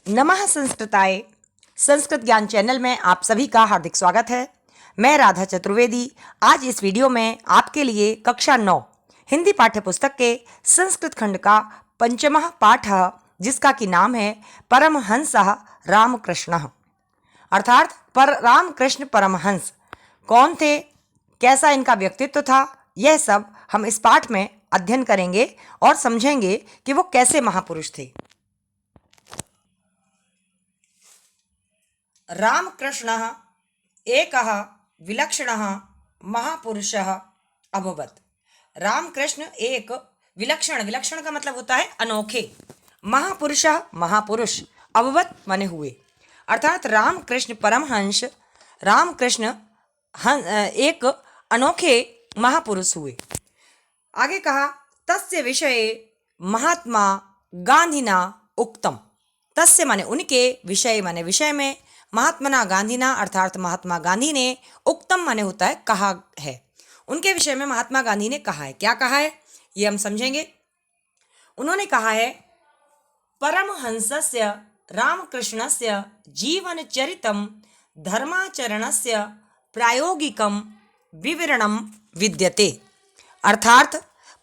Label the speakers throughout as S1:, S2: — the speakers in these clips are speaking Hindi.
S1: नमः संस्कृताय। संस्कृत ज्ञान चैनल में आप सभी का हार्दिक स्वागत है। मैं राधा चतुर्वेदी आज इस वीडियो में आपके लिए कक्षा 9 हिंदी पाठ्य पुस्तक के संस्कृत खंड का पंचमः पाठ जिसका कि नाम है परमहंसः रामकृष्णः, अर्थात पर रामकृष्ण परमहंस कौन थे, कैसा इनका व्यक्तित्व था, यह सब हम इस पाठ में अध्ययन करेंगे और समझेंगे कि वो कैसे महापुरुष थे। रामकृष्णः एकः विलक्षणः महापुरुषः अभवत्। रामकृष्ण एक विलक्षण का मतलब होता है अनोखे, महापुरुषः महापुरुष, अभवत् माने हुए, अर्थात रामकृष्ण परमहंस रामकृष्ण एक अनोखे महापुरुष हुए। आगे कहा तस्य विषये महात्मा गांधीना उक्तम। तस्य माने उनके, विषय माने विषय में, महात्मना गांधीना अर्थात महात्मा गांधी ने, उक्तम माने होता है कहा है, उनके विषय में महात्मा गांधी ने कहा है। क्या कहा है ये हम समझेंगे। उन्होंने कहा है परमहंसस्य रामकृष्णस्य जीवनचरितं धर्माचरणस्य प्रायोगिकं विवरणं विद्यते। अर्थात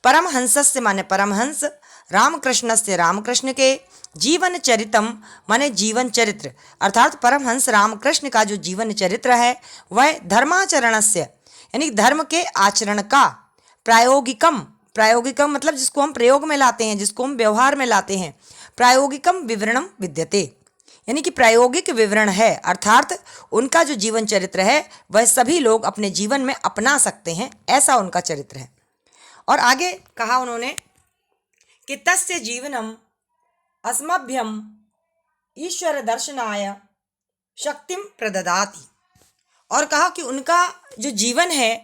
S1: परमहंसस्य माने परमहंस, रामकृष्णस्य रामकृष्ण के, जीवन चरितम माने जीवन चरित्र, अर्थात परमहंस रामकृष्ण का जो जीवन चरित्र है वह धर्माचरणस्य यानी धर्म के आचरण का, प्रायोगिकम मतलब जिसको हम प्रयोग में लाते हैं, जिसको हम व्यवहार में लाते हैं, प्रायोगिकम विवरणम विद्यते यानी कि प्रायोगिक विवरण है, अर्थात उनका जो जीवन चरित्र है वह सभी लोग अपने जीवन में अपना सकते हैं, ऐसा उनका चरित्र है। और आगे कहा उन्होंने कि तस्य जीवनम अस्मभ्यम ईश्वर दर्शनाय शक्तिम प्रददाति। और कहा कि उनका जो जीवन है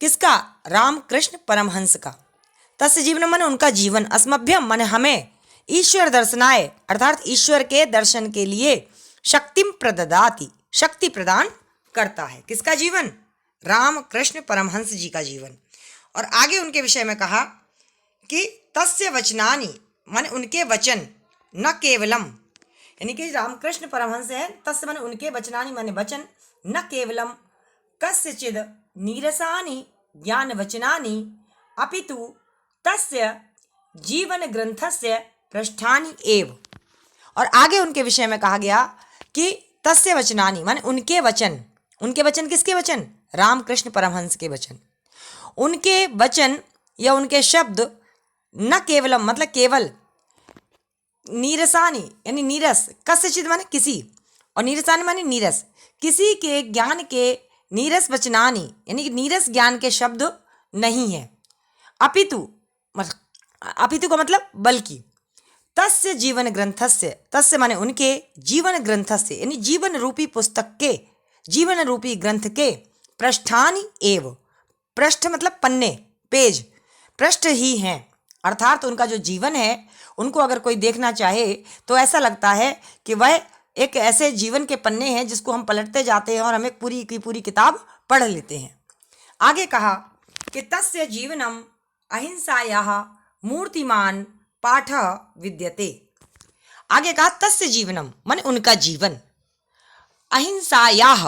S1: किसका, रामकृष्ण परमहंस का। तस्य जीवन माने उनका जीवन, अस्मभ्यम माने हमें, ईश्वर दर्शनाय अर्थात ईश्वर के दर्शन के लिए, शक्तिम प्रददाति शक्ति प्रदान करता है। किसका जीवन, रामकृष्ण परमहंस जी का जीवन। और आगे उनके विषय में कहा कि तस्य वचनानि माने उनके वचन, न केवलम यानी कि रामकृष्ण परमहंस है, तस्य माने उनके वचनानि माने वचन, न केवलम कस्यचिद नीरसानि ज्ञान वचनानि अपितु तस्य जीवन ग्रंथस्य पृष्ठानि एव। और आगे उनके विषय में कहा गया कि तस्य वचनानि माने उनके वचन, उनके वचन किसके वचन, रामकृष्ण परमहंस के वचन, उनके वचन या उनके शब्द, न केवलम मतलब केवल, नीरसानी यानी नीरस, कस्यचित माने किसी, और नीरसानी माने नीरस, किसी के ज्ञान के नीरस वचनानी यानी कि नीरस ज्ञान के शब्द नहीं है। अपितु का मतलब बल्कि, तस्य जीवन ग्रंथस्य, तस्य माने उनके, जीवन ग्रंथस्य यानी जीवन रूपी पुस्तक के, जीवन रूपी ग्रंथ के, पृष्ठानि एव, पृष्ठ मतलब पन्ने, पेज, पृष्ठ ही हैं, अर्थात उनका जो जीवन है उनको अगर कोई देखना चाहे तो ऐसा लगता है कि वह एक ऐसे जीवन के पन्ने हैं जिसको हम पलटते जाते हैं और हमें पूरी की पूरी किताब पढ़ लेते हैं। आगे कहा कि तस्य जीवनम अहिंसायाः मूर्तिमान पाठ विद्यते। आगे कहा तस्य जीवनम माने उनका जीवन, अहिंसायाः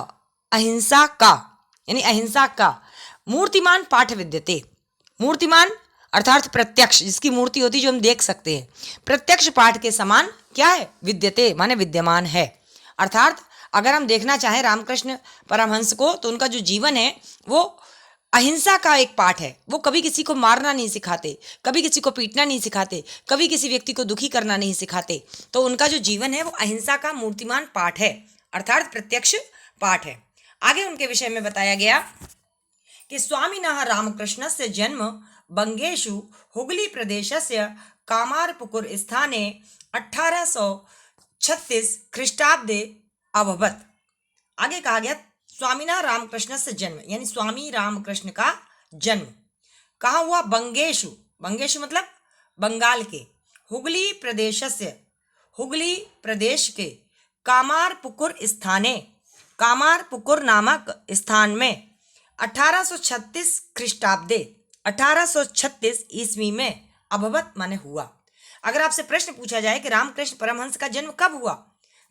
S1: अहिंसा का यानी अहिंसा का, मूर्तिमान पाठ विद्यते, मूर्तिमान अर्थात प्रत्यक्ष, जिसकी मूर्ति होती जो हम देख सकते हैं, प्रत्यक्ष पाठ के समान क्या है, विद्यते माने विद्यमान है। अर्थात अगर हम देखना चाहें रामकृष्ण परमहंस को तो उनका जो जीवन है वो अहिंसा का एक पाठ है। वो कभी किसी को मारना नहीं सिखाते, कभी किसी को पीटना नहीं सिखाते, कभी किसी व्यक्ति को दुखी करना नहीं सिखाते, तो उनका जो जीवन है वो अहिंसा का मूर्तिमान पाठ है, अर्थात प्रत्यक्ष पाठ है। आगे उनके विषय में बताया गया कि स्वामिनः रामकृष्णस्य जन्म बंगेषु हुगली प्रदेशस्य कामारपुकुर स्थाने 1836 ख्रीष्टाब्दे अभवत्। आगे कहा गया स्वामिनः रामकृष्णस्य जन्म यानी स्वामी रामकृष्ण का जन्म कहाँ हुआ, बंगेषु, बंगेषु मतलब बंगाल के, हुगली प्रदेशस्य हुगली प्रदेश के, कामारपुकुर स्थाने कामारपुकुर नामक स्थान में, 1836 ख्रीष्टाब्दे 1836 ईस्वी में, अभवत माने हुआ, अगर आपसे प्रश्न पूछा जाए कि रामकृष्ण परमहंस का जन्म कब हुआ,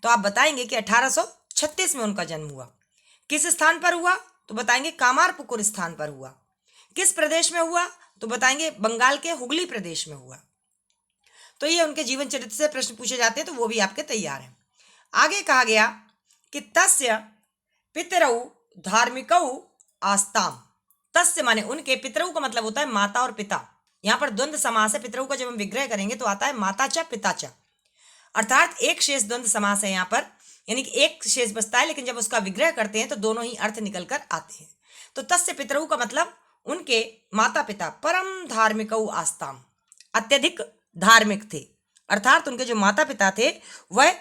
S1: तो आप बताएंगे कि 1836 में उनका जन्म हुआ। किस स्थान पर हुआ, तो बताएंगे कामारपुकुर स्थान पर हुआ। किस प्रदेश में हुआ, तो बताएंगे बंगाल के हुगली प्रदेश में हुआ। तो ये उनके जीवन चरित्र से प्रश्न पूछे जाते हैं, तो वो भी आपके तैयार हैं। आगे कहा गया कि तस्य पितरौ धार्मिकौ आस्ताम। तस्य माने उनके, पितरौ का मतलब होता है माता और पिता। यहाँ पर द्वंद्व समास है। पितरौ का जब हम विग्रह करेंगे तो आता है माता च पिता च, अर्थात एक शेष द्वंद्व समास है यहाँ पर, यानी कि एक शेष बचता है, लेकिन जब उसका विग्रह करते हैं तो दोनों ही अर्थ निकल कर आते हैं। तो तस्य पितरौ का मतलब उनके माता पिता परम धार्मिकौ आस्ताम, अत्यधिक धार्मिक थे, अर्थात उनके जो माता पिता थे वह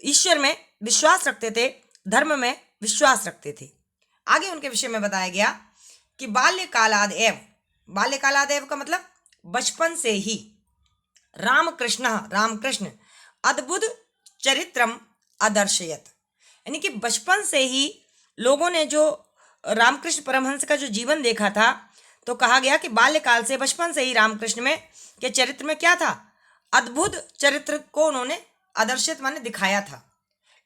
S1: ईश्वर में विश्वास रखते थे, धर्म में विश्वास रखते थे। आगे उनके विषय में बताया गया कि बाल्यकालाद एव, बाल्यकालाद एव का मतलब बचपन से ही, रामकृष्ण अद्भुत चरित्रम अदर्शयत, यानी कि बचपन से ही लोगों ने जो रामकृष्ण परमहंस का जो जीवन देखा था, तो कहा गया कि बाल्यकाल से, बचपन से ही रामकृष्ण में के चरित्र में क्या था, अद्भुत चरित्र को उन्होंने आदर्शित माने दिखाया था।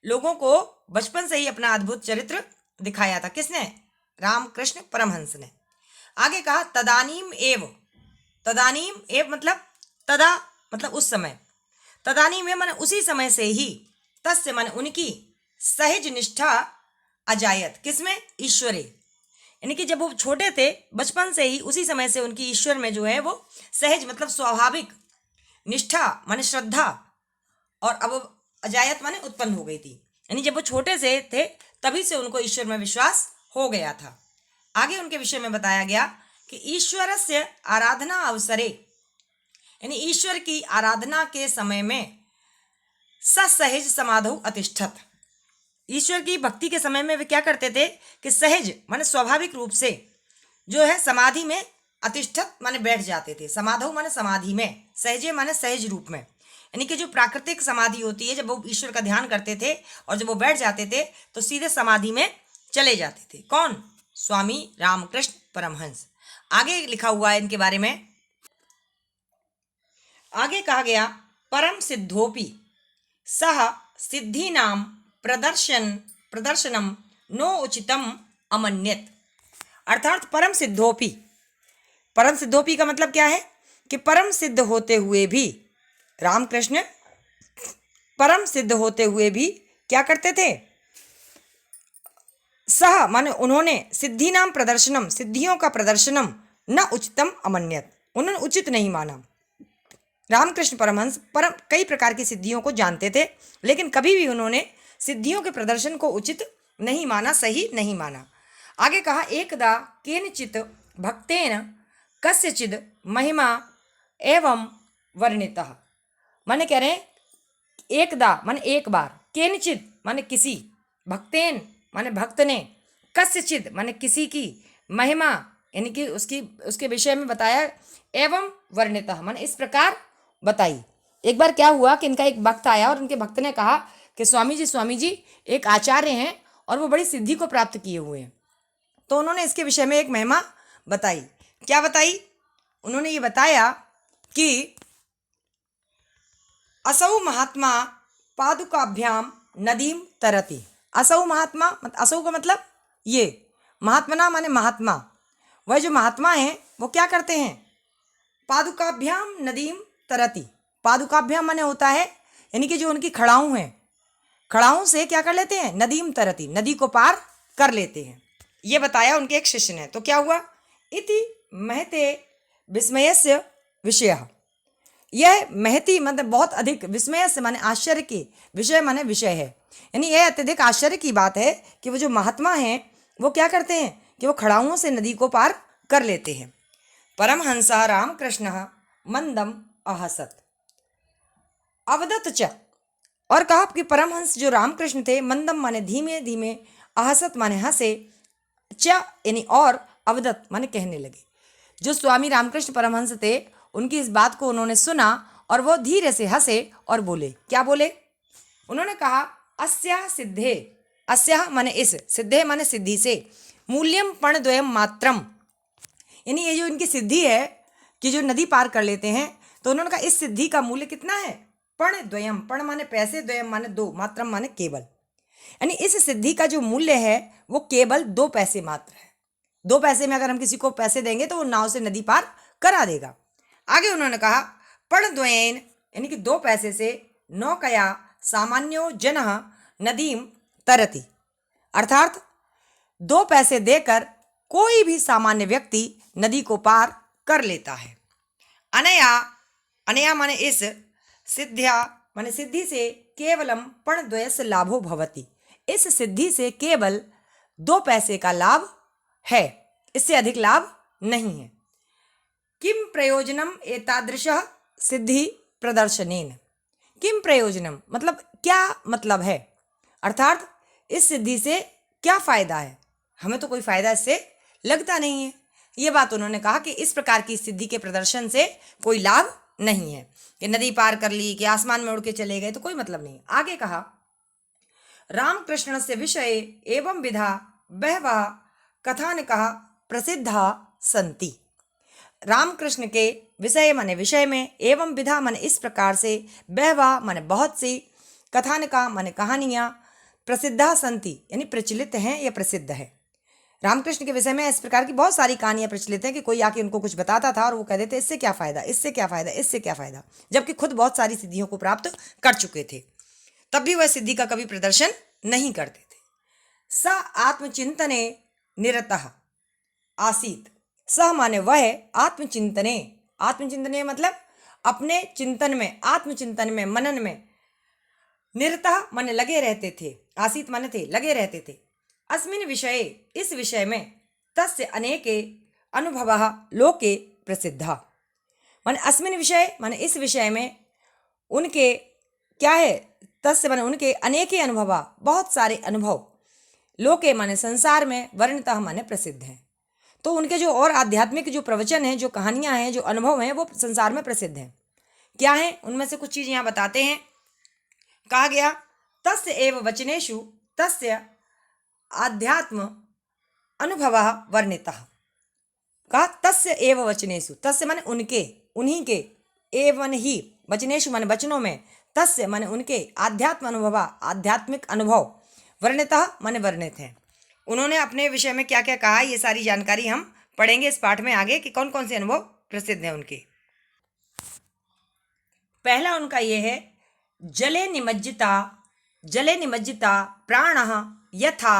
S1: लोगों को बचपन से ही अपना अद्भुत चरित्र दिखाया था। किसने? रामकृष्ण परमहंस ने। आगे कहा तदानीम एव, तदानीम एव मतलब तदा मतलब उस समय, तदानीम एव माने उसी समय से ही, तस्य माने उनकी, सहज निष्ठा अजायत, किसमें? ईश्वरे, यानी कि जब वो छोटे थे बचपन से ही, उसी समय से उनकी ईश्वर में जो है वो सहज मतलब स्वाभाविक, निष्ठा माने श्रद्धा, और अब अजायत माने उत्पन्न हो गई थी, यानी जब वो छोटे से थे तभी से उनको ईश्वर में विश्वास हो गया था। आगे उनके विषय में बताया गया कि ईश्वरस्य आराधना अवसरे, यानी ईश्वर की आराधना के समय में ससहज समाधौ अतिष्ठत, ईश्वर की भक्ति के समय में वे क्या करते थे कि सहज माने स्वाभाविक रूप से जो है समाधि में अतिष्ठत माने बैठ जाते थे। समाधौ माने समाधि में, सहजे माने सहज रूप में, यानी कि जो प्राकृतिक समाधि होती है, जब वो ईश्वर का ध्यान करते थे और जब वो बैठ जाते थे तो सीधे समाधि में चले जाते थे। कौन? स्वामी रामकृष्ण परमहंस। आगे लिखा हुआ है इनके बारे में, आगे कहा गया परम सिद्धोपि सह सिद्धि नाम प्रदर्शनम नो उचितम अमन्यत, अर्थात परम सिद्धोपि, परम सिद्धोपि का मतलब क्या है कि परम सिद्ध होते हुए भी, रामकृष्ण परम सिद्ध होते हुए भी क्या करते थे? सह माने उन्होंने, सिद्धि नाम प्रदर्शनम, सिद्धियों का प्रदर्शनम, न उचितम अमन्यत, उन्होंने उचित नहीं माना। रामकृष्ण परमहंस परम कई प्रकार की सिद्धियों को जानते थे, लेकिन कभी भी उन्होंने सिद्धियों के प्रदर्शन को उचित नहीं माना, सही नहीं माना। आगे कहा एकदा केनचित भक्तेन कस्यचिद महिमा एवं वर्णितः, माने कह रहे हैं एकदा माने एक बार, केनचित माने किसी, भक्तेन माने भक्त ने, कस्यचिद माने किसी की, महिमा यानी कि उसके विषय में बताया, एवं वर्णितः माने इस प्रकार बताई। एक बार क्या हुआ कि इनका एक भक्त आया और उनके भक्त ने कहा कि स्वामी जी एक आचार्य हैं और वो बड़ी सिद्धि को प्राप्त किए हुए हैं। तो उन्होंने इसके विषय में एक महिमा बताई। क्या बताई? उन्होंने ये बताया कि असौ महात्मा पादुकाभ्याम नदीम तरति, असौ महात्मा, असौ का मतलब ये, महात्मना माने महात्मा, वह जो महात्मा हैं वो क्या करते हैं? पादुकाभ्याम नदीम तरति, पादुकाभ्याम माने होता है यानी कि जो उनकी खड़ाऊं हैं, खड़ाऊं से क्या कर लेते हैं? नदीम तरति, नदी को पार कर लेते हैं। ये बताया उनके एक शिष्य ने। तो क्या हुआ? इति महते विस्मयस्य विषयः, यह महती मतलब बहुत अधिक, विस्मय से माने आश्चर्य की, विषय माने विषय है, यानी यह अत्यधिक आश्चर्य की बात है कि वो जो महात्मा हैं वो क्या करते हैं कि वो खड़ाऊं से नदी को पार कर लेते हैं। परमहंसा रामकृष्ण मंदम अहसत अवदत च, और कहा कि परमहंस जो रामकृष्ण थे, मंदम माने धीमे धीमे, अहसत माने हंसे, च यानी और, अवदत माने कहने लगे। जो स्वामी रामकृष्ण परमहंस थे उनकी इस बात को उन्होंने सुना और वो धीरे से हंसे और बोले। क्या बोले? उन्होंने कहा अस्या सिद्धे, अस्या माने इस, सिद्धे माने सिद्धि से, मूल्यम पणद्वयम मात्रम, यानी ये जो इनकी सिद्धि है कि जो नदी पार कर लेते हैं, तो उन्होंने कहा इस सिद्धि का मूल्य कितना है? पण द्वयम, पण माने पैसे, द्वयम माने दो, मात्रम माने केवल। यानी इस सिद्धि का जो मूल्य है वो केवल 2 पैसे मात्र है। 2 पैसे में अगर हम किसी को पैसे देंगे तो वो नाव से नदी पार करा देगा। आगे उन्होंने कहा पण द्वयेन, यानी कि 2 पैसे से नौकया सामान्यो जनः नदीम तरति, अर्थात 2 पैसे देकर कोई भी सामान्य व्यक्ति नदी को पार कर लेता है। अनया, अनया माने इस, सिद्ध्या माने सिद्धि से केवलम पण द्वयस्य लाभो भवति, इस सिद्धि से केवल 2 पैसे का लाभ है, इससे अधिक लाभ नहीं है। किम प्रयोजनम एतादृशः सिद्धि प्रदर्शनेन, किम प्रयोजनम मतलब क्या मतलब है, अर्थात इस सिद्धि से क्या फायदा है? हमें तो कोई फायदा इससे लगता नहीं है। ये बात उन्होंने कहा कि इस प्रकार की सिद्धि के प्रदर्शन से कोई लाभ नहीं है कि नदी पार कर ली, कि आसमान में उड़ के चले गए, तो कोई मतलब नहीं। आगे कहा रामकृष्ण से विषय एवं विधा बहवः कथानकः प्रसिद्धा संति, रामकृष्ण के विषय माने विषय में, एवं विधा माने इस प्रकार से, बहवः माने बहुत सी, कथानका माने कहानियाँ, प्रसिद्धा संति यानी प्रचलित हैं या प्रसिद्ध है। रामकृष्ण के विषय में इस प्रकार की बहुत सारी कहानियां प्रचलित हैं कि कोई आके उनको कुछ बताता था और वो कहते थे इससे क्या फायदा, इससे क्या फायदा, इससे क्या फायदा, जबकि खुद बहुत सारी सिद्धियों को प्राप्त कर चुके थे, तब भी वह सिद्धि का कभी प्रदर्शन नहीं करते थे। स आत्मचिंतने निरतः आसीत, स माने वह, आत्मचिंतने, आत्मचिंतने मतलब अपने चिंतन में, आत्मचिंतन में, मनन में, निरतः माने लगे रहते थे, आसीत माने थे, लगे रहते थे। अस्मिन् विषये, इस विषय में, तस्य अनेके अनुभवः लोके प्रसिद्धा, माने अस्मिन् विषय माने इस विषय में, उनके क्या है, तस्य माने उनके, अनेके अनुभव बहुत सारे अनुभव, लोके माने संसार में, वर्णितः माने प्रसिद्ध हैं। तो उनके जो और आध्यात्मिक जो प्रवचन हैं, जो कहानियां हैं, जो अनुभव हैं, वो संसार में प्रसिद्ध हैं। क्या है उनमें से कुछ चीज यहाँ बताते हैं। कहा गया तस्य एव वचनेषु तस्य आध्यात्म अनुभव वर्णितः, कहा तस्य एव वचनेषु, तस्य माने उनके, उन्हीं के, एवं ही, वचनेषु माने वचनों में, तस्य माने उनके, आध्यात्म अनुभव आध्यात्मिक अनुभव, वर्णितः माने वर्णित है। उन्होंने अपने विषय में क्या क्या कहा, ये सारी जानकारी हम पढ़ेंगे इस पाठ में आगे कि कौन कौन से अनुभव प्रसिद्ध हैं उनके। पहला उनका ये है जले निमज्जिता प्राणः यथा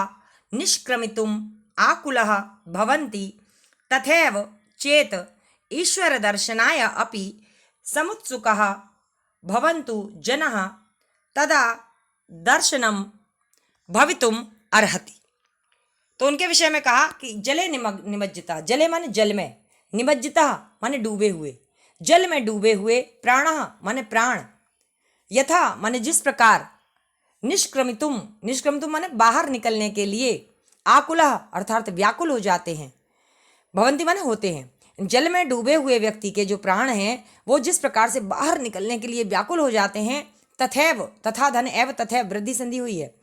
S1: निष्क्रमितुम् आकुलः भवन्ति तथैव चेत ईश्वर दर्शनाय अपि समुत्सुकः भवन्तु जनः तदा दर्शनम भवितुम अर्हति। तो उनके विषय में कहा कि जले निमज्जिता, जले माने जल में, निमज्जिता माने डूबे हुए, जल में डूबे हुए, प्राणः माने प्राण, यथा माने जिस प्रकार, निष्क्रमितुम, निष्क्रमितुम माने बाहर निकलने के लिए, आकुलः अर्थात व्याकुल हो जाते हैं, भवंती माने होते हैं। जल में डूबे हुए व्यक्ति के जो प्राण हैं वो जिस प्रकार से बाहर निकलने के लिए व्याकुल हो जाते हैं, तथैव, तथा धन एव तथैव वृद्धि संधि हुई है,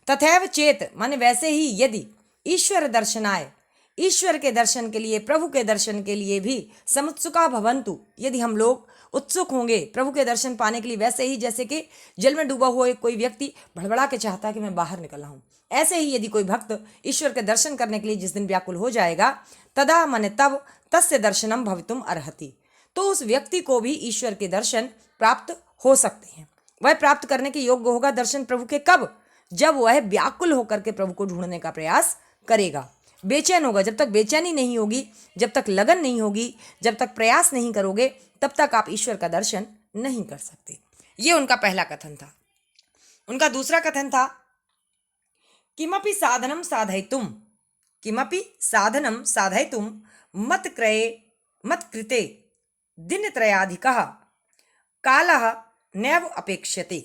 S1: तथैव चेत माने वैसे ही यदि, ईश्वर दर्शनाय ईश्वर के दर्शन के लिए, प्रभु के दर्शन के लिए भी, समुत्सुका भवन्तु यदि हम लोग उत्सुक होंगे प्रभु के दर्शन पाने के लिए, वैसे ही जैसे कि जल में डूबा हुआ कोई व्यक्ति भड़बड़ा के चाहता है कि मैं बाहर निकल आऊं, ऐसे ही यदि कोई भक्त ईश्वर के दर्शन करने के लिए जिस दिन व्याकुल हो जाएगा, तदा माने तब, तस्य दर्शनम भवितुम अर्हति, तो उस व्यक्ति को भी ईश्वर के दर्शन प्राप्त हो सकते हैं। वह प्राप्त करने के योग्य होगा दर्शन प्रभु के कब, जब वह व्याकुल होकर के प्रभु को ढूंढने का प्रयास करेगा, बेचैन होगा। जब तक बेचैनी नहीं होगी, जब तक लगन नहीं होगी, जब तक प्रयास नहीं करोगे, तब तक आप ईश्वर का दर्शन नहीं कर सकते। ये उनका पहला कथन था। उनका दूसरा कथन था किमपि साधनम साधयितुम, किमपि साधनम साधयितुम मत कृते दिनत्रयाधिकः कालः नैव अपेक्ष्यते।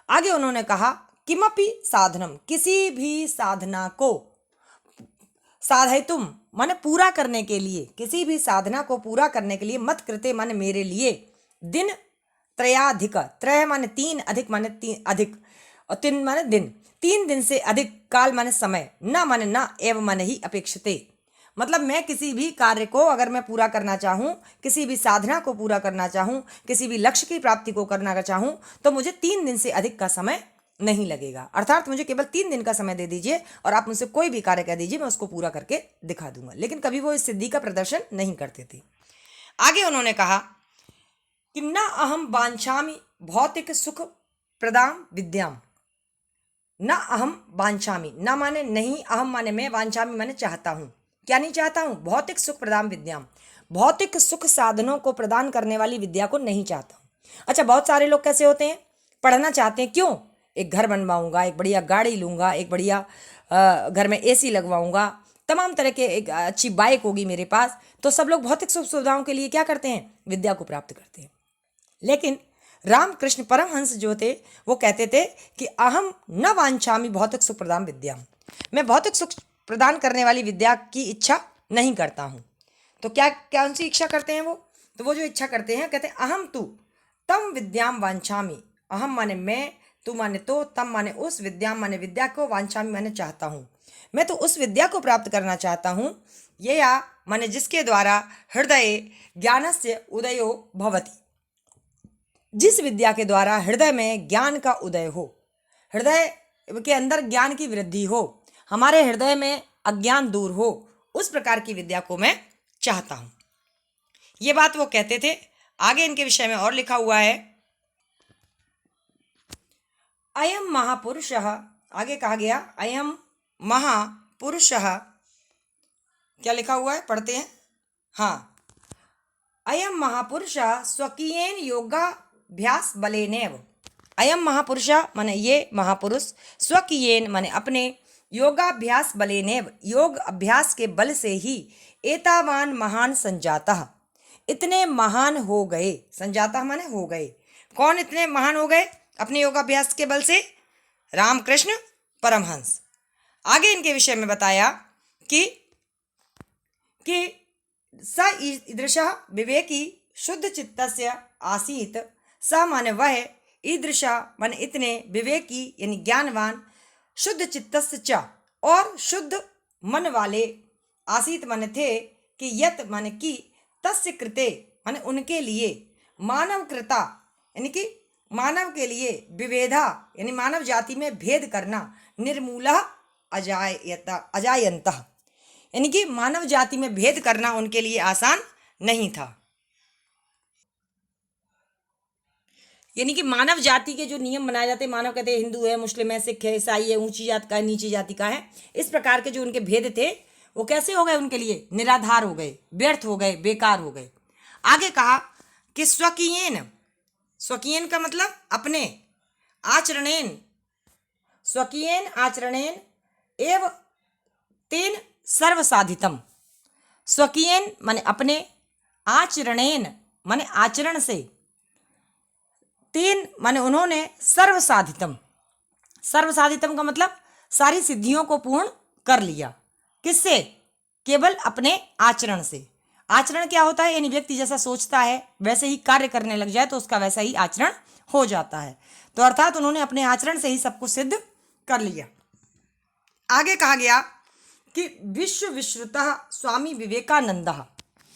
S1: आगे उन्होंने कहा किमपि साधनम, किसी भी साधना को, साधयितुम माने पूरा करने के लिए, किसी भी साधना को पूरा करने के लिए, मत कृते माने मेरे लिए, दिन त्रयाधिक, त्रय माने 3, अधिक माने 3 अधिक, और 3 माने दिन, 3 दिन से अधिक, काल माने समय, न माने न, एवं माने ही अपेक्षते मतलब मैं किसी भी कार्य को अगर मैं पूरा करना चाहूँ, किसी भी साधना को पूरा करना चाहूँ, किसी भी लक्ष्य की प्राप्ति को करना चाहूँ, तो मुझे 3 दिन से अधिक का समय नहीं लगेगा। अर्थात मुझे केवल 3 दिन का समय दे दीजिए और आप मुझसे कोई भी कार्य कह दीजिए, मैं उसको पूरा करके दिखा दूंगा। लेकिन कभी वो इस सिद्धि का प्रदर्शन नहीं करते थे। आगे उन्होंने कहा कि न अहम वांछामि भौतिक सुख प्रदाम विद्याम। न अहम वांछामि, न माने नहीं, अहम माने मैं, वांछामि माने चाहता हूँ। क्या नहीं चाहता हूँ? भौतिक सुख प्रदान विद्याम, भौतिक सुख साधनों को प्रदान करने वाली विद्या को नहीं चाहता हूँ। अच्छा, बहुत सारे लोग कैसे होते हैं, पढ़ना चाहते हैं, क्यों? एक घर बनवाऊंगा, एक बढ़िया गाड़ी लूंगा, एक बढ़िया घर में एसी लगवाऊंगा, तमाम तरह के एक अच्छी बाइक होगी मेरे पास। तो सब लोग भौतिक सुख सुविधाओं के लिए क्या करते हैं? विद्या को प्राप्त करते हैं। लेकिन रामकृष्ण परमहंस जो थे वो कहते थे कि अहम न वांछामि भौतिक सुख प्रदान विद्या, मैं भौतिक सुख प्रदान करने वाली विद्या की इच्छा नहीं करता हूँ। तो क्या क्या उनसे इच्छा करते हैं वो? तो वो जो इच्छा करते हैं, कहते हैं अहम तु तम विद्याम वांछामि। अहम माने मैं, तू माने तो, तम माने उस, विद्याम माने विद्या को, वांछामि माने चाहता हूँ। मैं तो उस विद्या को प्राप्त करना चाहता हूँ, ये या माने जिसके द्वारा हृदय ज्ञानस्य उदयो भवति, जिस विद्या के द्वारा हृदय में ज्ञान का उदय हो, हृदय के अंदर ज्ञान की वृद्धि हो, हमारे हृदय में अज्ञान दूर हो, उस प्रकार की विद्या को मैं चाहता हूं। ये बात वो कहते थे। आगे इनके विषय में और लिखा हुआ है, अयम महापुरुषः, आगे कहा गया अयम महापुरुषः, क्या लिखा हुआ है, पढ़ते हैं। हाँ, अयम महापुरुषः स्वकीयेन योगाभ्यास बलेनेव। अयम महापुरुषः माने ये महापुरुष, स्वकीयेन माने अपने, योगाभ्यास बलेनेव योग अभ्यास के बल से ही, एतावान महान संजातः इतने महान हो गए। संजातः माने हो गए। कौन इतने महान हो गए अपने योगाभ्यास के बल से? रामकृष्ण परमहंस। आगे इनके विषय में बताया कि स ईदृशः विवेकी शुद्ध चित्तस्य आसीत। स माने वह, ईदृशा माने इतने, विवेकी यानी ज्ञानवान, शुद्ध चित्तस्य च और शुद्ध मन वाले, आसीत माने थे, कि यत माने कि, तस्य कृते माने उनके लिए, मानव कृता यानी कि मानव के लिए, विभेदा यानी मानव जाति में भेद करना, निर्मूलः अजायन्तः यानी कि मानव जाति में भेद करना उनके लिए आसान नहीं था। यानी कि मानव जाति के जो नियम बनाए जाते, मानव कहते हैं हिंदू है, मुस्लिम है, सिख है, ईसाई है, ऊंची जाति का है, नीची जाति का है, इस प्रकार के जो उनके भेद थे वो कैसे हो गए? उनके लिए निराधार हो गए, व्यर्थ हो गए, बेकार हो गए। आगे कहा कि स्वकीयेन, स्वकीयेन का मतलब अपने, आचरणेन, स्वकीयेन आचरणेन एव तेन सर्वसाधितम। स्वकीयेन माने अपने, आचरणेन माने आचरण से, तेन माने उन्होंने, सर्वसाधितम, सर्वसाधितम का मतलब सारी सिद्धियों को पूर्ण कर लिया। किससे? केवल अपने आचरण से। आचरण क्या होता है? यानी व्यक्ति जैसा सोचता है वैसे ही कार्य करने लग जाए तो उसका वैसा ही आचरण हो जाता है। तो अर्थात उन्होंने अपने आचरण से ही सब कुछ सिद्ध कर लिया। आगे कहा गया कि विश्व विश्रुतः स्वामी विवेकानंदः।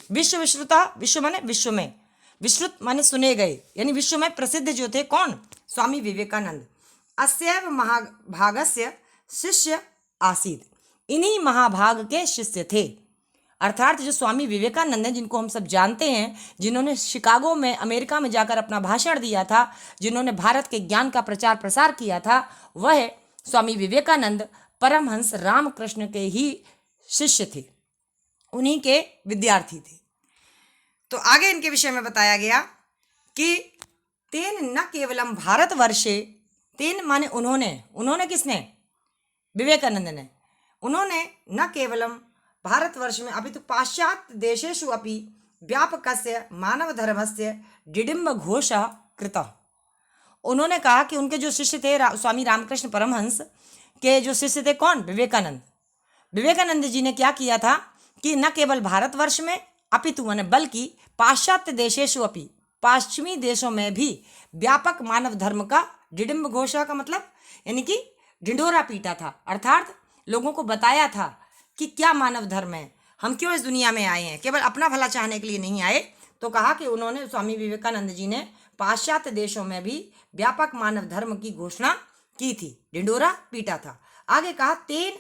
S1: विश्व विश्रुतः, विश्व माने विश्व में, विश्रुत माने सुने गए, यानी विश्व में प्रसिद्ध जो थे, कौन? स्वामी विवेकानंद। अस्यैव महाभागस्य शिष्य आसीत्, इन्हीं महाभाग के शिष्य थे। अर्थात जो स्वामी विवेकानंद हैं, जिनको हम सब जानते हैं, जिन्होंने शिकागो में, अमेरिका में जाकर अपना भाषण दिया था, जिन्होंने भारत के ज्ञान का प्रचार प्रसार किया था, वह स्वामी विवेकानंद परमहंस रामकृष्ण के ही शिष्य थे, उन्हीं के विद्यार्थी थे। तो आगे इनके विषय में बताया गया कि तेन न केवलम भारतवर्षे, तेन माने उन्होंने, उन्होंने किसने? विवेकानंद ने। उन्होंने न केवलम भारतवर्ष में अपितु पाश्चात्य देशेषु अपि व्यापकस्य मानव धर्मस्य डिडिम्ब घोषः कृतः। उन्होंने कहा कि उनके जो शिष्य थे स्वामी रामकृष्ण परमहंस के जो शिष्य थे, कौन? विवेकानंद। विवेकानंद जी ने क्या किया था कि न केवल भारतवर्ष में अपितु माने बल्कि पाश्चात्य देशेषु अपि, पश्चिमी देशों में भी व्यापक मानव धर्म का डिडिम्ब घोषणा का मतलब यानी कि ढिंढोरा पीटा था। अर्थात लोगों को बताया था कि क्या मानव धर्म है, हम क्यों इस दुनिया में आए हैं, केवल अपना भला चाहने के लिए नहीं आए। तो कहा कि उन्होंने, स्वामी विवेकानंद जी ने पाश्चात्य देशों में भी व्यापक मानव धर्म की घोषणा की थी, ढिंडोरा पीटा था। आगे कहा तेन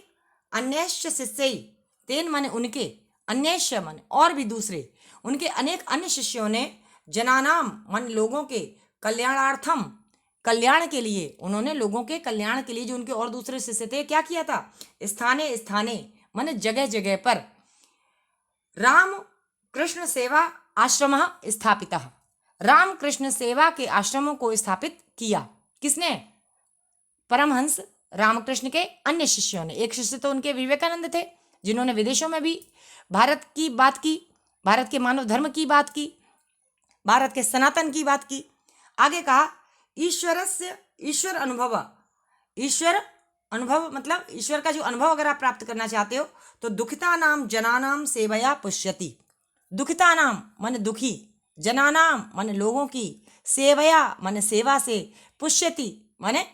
S1: अन्यश्च शिष्यई, तेन माने उनके, अन्यश्च माने और भी दूसरे, उनके अनेक अन्य शिष्यों ने जनानाम मन लोगों के कल्याणार्थम, कल्याण के लिए, उन्होंने लोगों के कल्याण के लिए जो उनके और दूसरे शिष्य थे क्या किया था, स्थाने स्थाने माने जगह जगह पर राम कृष्ण सेवा आश्रम स्थापित, राम कृष्ण सेवा के आश्रमों को स्थापित किया। किसने? परमहंस रामकृष्ण के अन्य शिष्यों ने। एक शिष्य तो उनके विवेकानंद थे, जिन्होंने विदेशों में भी भारत की बात की, भारत के मानव धर्म की बात की, भारत के सनातन की बात की। आगे कहा ईश्वरस्य, ईश्वर अनुभव, ईश्वर अनुभव मतलब ईश्वर का जो अनुभव अगर आप प्राप्त करना चाहते हो तो दुखिता नाम जनानाम सेवया पुष्यति, दुखिता नाम माने दुखी, जनानाम माने लोगों की, सेवया माने सेवा से, पुष्यति माने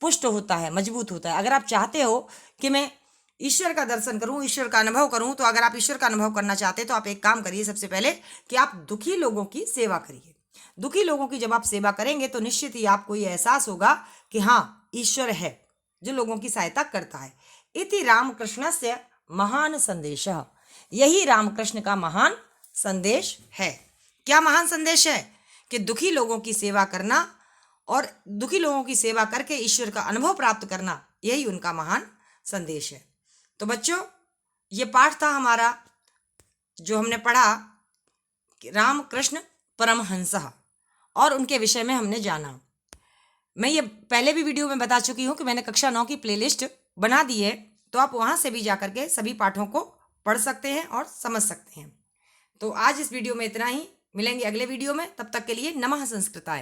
S1: पुष्ट होता है, मजबूत होता है। अगर आप चाहते हो कि मैं ईश्वर का दर्शन करूं, ईश्वर का अनुभव करूं, तो अगर आप ईश्वर का अनुभव करना चाहते हैं तो आप एक काम करिए, सबसे पहले कि आप दुखी लोगों की सेवा करिए। दुखी लोगों की जब आप सेवा करेंगे तो निश्चित ही आपको ये एहसास होगा कि हाँ ईश्वर है जो लोगों की सहायता करता है। इति रामकृष्णस्य महान संदेश, यही रामकृष्ण का महान संदेश है। क्या महान संदेश है? कि दुखी लोगों की सेवा करना और दुखी लोगों की सेवा करके ईश्वर का अनुभव प्राप्त करना, यही उनका महान संदेश है। तो बच्चों, ये पाठ था हमारा जो हमने पढ़ा कि रामकृष्ण परमहंस, और उनके विषय में हमने जाना। मैं ये पहले भी वीडियो में बता चुकी हूँ कि मैंने कक्षा 9 की प्लेलिस्ट बना दी है, तो आप वहाँ से भी जा करके सभी पाठों को पढ़ सकते हैं और समझ सकते हैं। तो आज इस वीडियो में इतना ही, मिलेंगे अगले वीडियो में, तब तक के लिए नमः संस्कृताय।